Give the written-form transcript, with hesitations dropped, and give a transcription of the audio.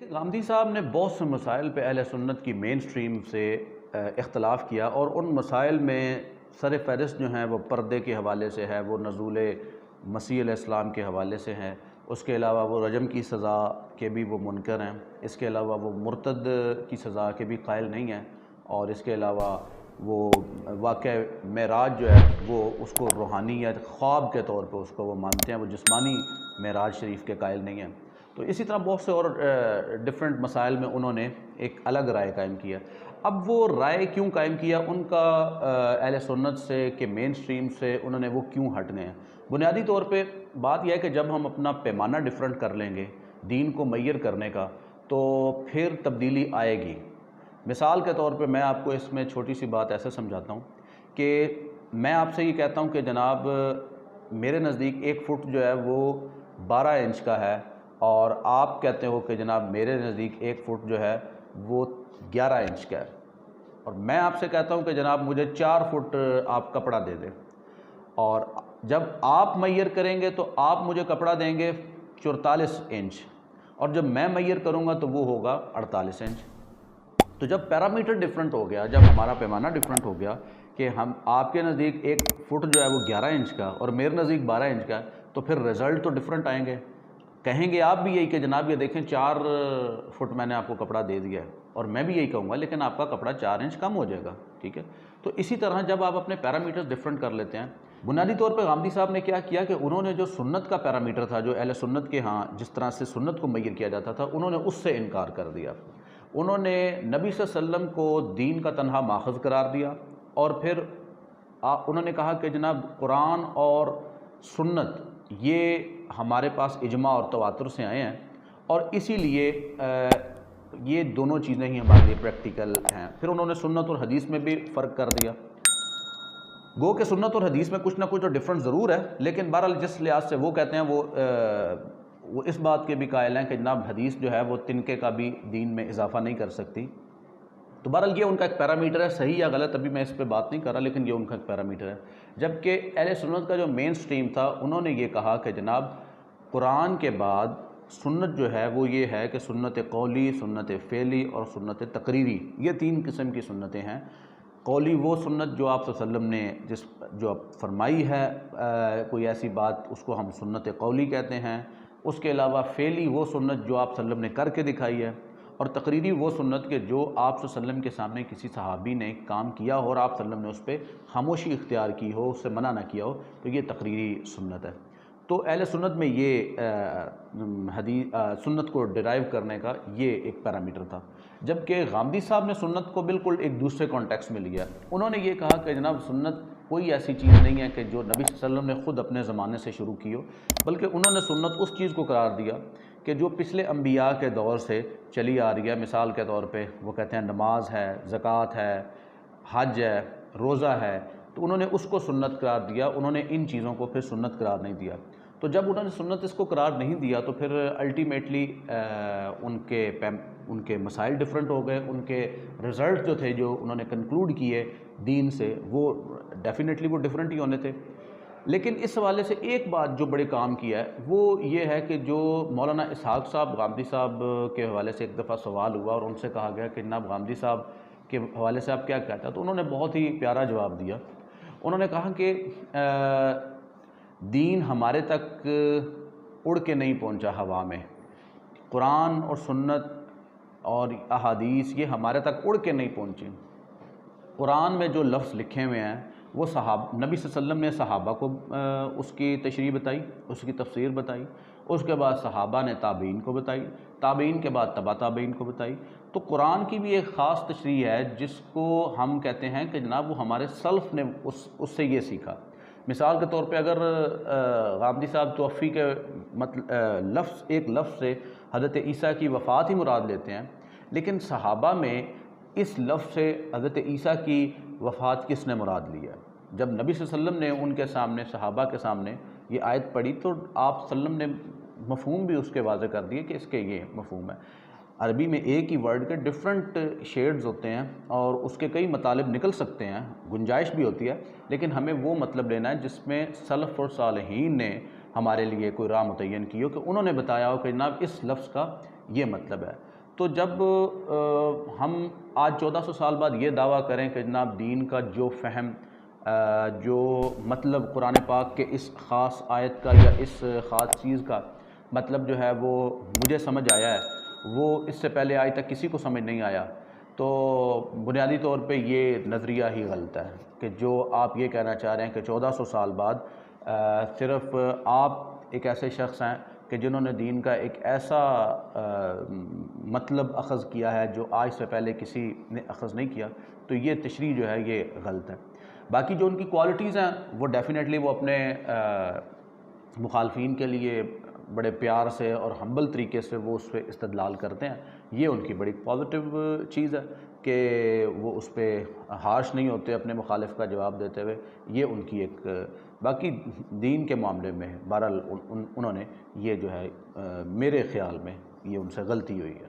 غامدی صاحب نے بہت سے مسائل پہ اہل سنت کی مین سٹریم سے اختلاف کیا، اور ان مسائل میں سر فہرست جو ہیں وہ پردے کے حوالے سے ہے، وہ نزول مسیح علیہ السلام کے حوالے سے ہیں۔ اس کے علاوہ وہ رجم کی سزا کے بھی وہ منکر ہیں، اس کے علاوہ وہ مرتد کی سزا کے بھی قائل نہیں ہیں، اور اس کے علاوہ وہ واقعہ معراج جو ہے وہ اس کو روحانیت خواب کے طور پہ اس کو وہ مانتے ہیں، وہ جسمانی معراج شریف کے قائل نہیں ہیں۔ تو اسی طرح بہت سے اور ڈفرینٹ مسائل میں انہوں نے ایک الگ رائے قائم کیا۔ اب وہ رائے کیوں قائم کیا، ان کا اہل سنت سے کہ مین سٹریم سے انہوں نے وہ کیوں ہٹ گئے ہیں؟ بنیادی طور پہ بات یہ ہے کہ جب ہم اپنا پیمانہ ڈفرینٹ کر لیں گے دین کو میئر کرنے کا، تو پھر تبدیلی آئے گی۔ مثال کے طور پہ میں آپ کو اس میں چھوٹی سی بات ایسے سمجھاتا ہوں کہ میں آپ سے یہ کہتا ہوں کہ جناب میرے نزدیک 1 فٹ جو ہے وہ 12 انچ کا ہے، اور آپ کہتے ہو کہ جناب میرے نزدیک 1 فٹ جو ہے وہ 11 انچ کا ہے، اور میں آپ سے کہتا ہوں کہ جناب مجھے 4 فٹ آپ کپڑا دے دیں، اور جب آپ میئر کریں گے تو آپ مجھے کپڑا دیں گے 44 انچ، اور جب میں میئر کروں گا تو وہ ہوگا 48 انچ۔ تو جب پیرامیٹر ڈیفرنٹ ہو گیا، جب ہمارا پیمانہ ڈیفرنٹ ہو گیا کہ ہم آپ کے نزدیک 1 فٹ جو ہے وہ 11 انچ کا اور میرے نزدیک 12 انچ کا، تو پھر رزلٹ تو ڈیفرنٹ آئیں گے۔ کہیں گے آپ بھی یہی کہ جناب یہ دیکھیں 4 فٹ میں نے آپ کو کپڑا دے دیا ہے، اور میں بھی یہی کہوں گا لیکن آپ کا کپڑا 4 انچ کم ہو جائے گا، ٹھیک ہے؟ تو اسی طرح جب آپ اپنے پیرامیٹرز ڈیفرنٹ کر لیتے ہیں، بنیادی طور پہ غامدی صاحب نے کیا کیا کہ انہوں نے جو سنت کا پیرامیٹر تھا، جو اہل سنت کے ہاں جس طرح سے سنت کو میئر کیا جاتا تھا، انہوں نے اس سے انکار کر دیا۔ انہوں نے نبی صلی اللہ علیہ وسلم کو دین کا تنہا ماخذ قرار دیا، اور پھر انہوں نے کہا کہ جناب قرآن اور سنت یہ ہمارے پاس اجماع اور تواتر سے آئے ہیں، اور اسی لیے یہ دونوں چیزیں ہی ہمارے لیے پریکٹیکل ہیں۔ پھر انہوں نے سنت اور حدیث میں بھی فرق کر دیا۔ گو کہ سنت اور حدیث میں کچھ نہ کچھ تو ڈفرنٹ ضرور ہے، لیکن بہرحال جس لحاظ سے وہ کہتے ہیں وہ اس بات کے بھی قائل ہیں کہ جناب حدیث جو ہے وہ تنکے کا بھی دین میں اضافہ نہیں کر سکتی۔ تو بہرحال یہ ان کا ایک پیرامیٹر ہے، صحیح یا غلط ابھی میں اس پہ بات نہیں کر رہا، لیکن یہ ان کا ایک پیرامیٹر ہے۔ جبکہ اہل سنت کا جو مین سٹریم تھا، انہوں نے یہ کہا کہ جناب قرآن کے بعد سنت جو ہے وہ یہ ہے کہ سنت قولی، سنت فعلی اور سنت تقریری، یہ 3 قسم کی سنتیں ہیں۔ قولی وہ سنت جو آپ صلی اللہ علیہ وسلم نے جو فرمائی ہے، کوئی ایسی بات، اس کو ہم سنت قولی کہتے ہیں۔ اس کے علاوہ فعلی وہ سنت جو آپ صلی اللہ علیہ وسلم نے کر کے دکھائی ہے، اور تقریری وہ سنت کہ جو آپ صلی اللہ علیہ وسلم کے سامنے کسی صحابی نے کام کیا ہو اور آپ صلی اللہ علیہ وسلم نے اس پہ خاموشی اختیار کی ہو، اس سے منع نہ کیا ہو، تو یہ تقریری سنت ہے۔ تو اہل سنت میں یہ سنت کو ڈرائیو کرنے کا یہ ایک پیرامیٹر تھا۔ جبکہ غامدی صاحب نے سنت کو بالکل ایک دوسرے کانٹیکس میں لیا۔ انہوں نے یہ کہا کہ جناب سنت کوئی ایسی چیز نہیں ہے کہ جو نبی صلی اللہ علیہ وسلم نے خود اپنے زمانے سے شروع کی ہو، بلکہ انہوں نے سنت اس چیز کو قرار دیا کہ جو پچھلے انبیاء کے دور سے چلی آ رہی ہے۔ مثال کے طور پہ وہ کہتے ہیں نماز ہے، زکوٰۃ ہے، حج ہے، روزہ ہے، تو انہوں نے اس کو سنت قرار دیا، انہوں نے ان چیزوں کو پھر سنت قرار نہیں دیا۔ تو جب انہوں نے سنت اس کو قرار نہیں دیا تو پھر الٹیمیٹلی ان کے مسائل ڈیفرنٹ ہو گئے، ان کے رزلٹ جو تھے جو انہوں نے کنکلوڈ کیے دین سے، وہ ڈیفینیٹلی وہ ڈیفرنٹ ہی ہونے تھے۔ لیکن اس حوالے سے ایک بات جو بڑے کام کیا ہے وہ یہ ہے کہ جو مولانا اسحاق صاحب غامدی صاحب کے حوالے سے ایک دفعہ سوال ہوا، اور ان سے کہا گیا کہ جناب غامدی صاحب کے حوالے سے آپ کیا کہتے ہیں؟ تو انہوں نے بہت ہی پیارا جواب دیا۔ انہوں نے کہا کہ دین ہمارے تک اڑ کے نہیں پہنچا ہوا میں، قرآن اور سنت اور احادیث یہ ہمارے تک اڑ کے نہیں پہنچے۔ قرآن میں جو لفظ لکھے ہوئے ہیں وہ نبی صلی اللہ علیہ وسلم نے صحابہ کو اس کی تشریح بتائی، اس کی تفسیر بتائی، اس کے بعد صحابہ نے تابعین کو بتائی، تابعین کے بعد تبع تابعین کو بتائی۔ تو قرآن کی بھی ایک خاص تشریح ہے جس کو ہم کہتے ہیں کہ جناب وہ ہمارے سلف نے اس سے یہ سیکھا۔ مثال کے طور پہ اگر غامدی صاحب توفی کے ایک لفظ سے حضرت عیسیٰ کی وفات ہی مراد لیتے ہیں، لیکن صحابہ میں اس لفظ سے حضرت عیسیٰ کی وفات کس نے مراد لیا؟ جب نبی صلی اللہ علیہ وسلم نے ان کے سامنے، صحابہ کے سامنے یہ آیت پڑھی تو آپ صلی اللہ علیہ وسلم نے مفہوم بھی اس کے واضح کر دیے کہ اس کے یہ مفہوم ہے۔ عربی میں ایک ہی ورڈ کے ڈفرنٹ شیڈز ہوتے ہیں اور اس کے کئی مطالب نکل سکتے ہیں، گنجائش بھی ہوتی ہے، لیکن ہمیں وہ مطلب لینا ہے جس میں سلف اور صالحین نے ہمارے لیے کوئی راہ متعین کی ہو، کہ انہوں نے بتایا ہو کہ جناب اس لفظ کا یہ مطلب ہے۔ تو جب ہم آج 1400 سال بعد یہ دعویٰ کریں کہ جناب دین کا جو فہم جو مطلب قرآن پاک کے اس خاص آیت کا یا اس خاص چیز کا مطلب جو ہے وہ مجھے سمجھ آیا ہے، وہ اس سے پہلے آج تک کسی کو سمجھ نہیں آیا، تو بنیادی طور پہ یہ نظریہ ہی غلط ہے کہ جو آپ یہ کہنا چاہ رہے ہیں کہ 1400 سال بعد صرف آپ ایک ایسے شخص ہیں کہ جنہوں نے دین کا ایک ایسا مطلب اخذ کیا ہے جو آج سے پہلے کسی نے اخذ نہیں کیا، تو یہ تشریح جو ہے یہ غلط ہے۔ باقی جو ان کی کوالٹیز ہیں وہ ڈیفینیٹلی وہ اپنے مخالفین کے لیے بڑے پیار سے اور ہمبل طریقے سے وہ اس پہ استدلال کرتے ہیں، یہ ان کی بڑی پازیٹیو چیز ہے کہ وہ اس پہ ہارش نہیں ہوتے اپنے مخالف کا جواب دیتے ہوئے، یہ ان کی ایک باقی دین کے معاملے میں بہرحال انہوں نے یہ جو ہے میرے خیال میں یہ ان سے غلطی ہوئی ہے۔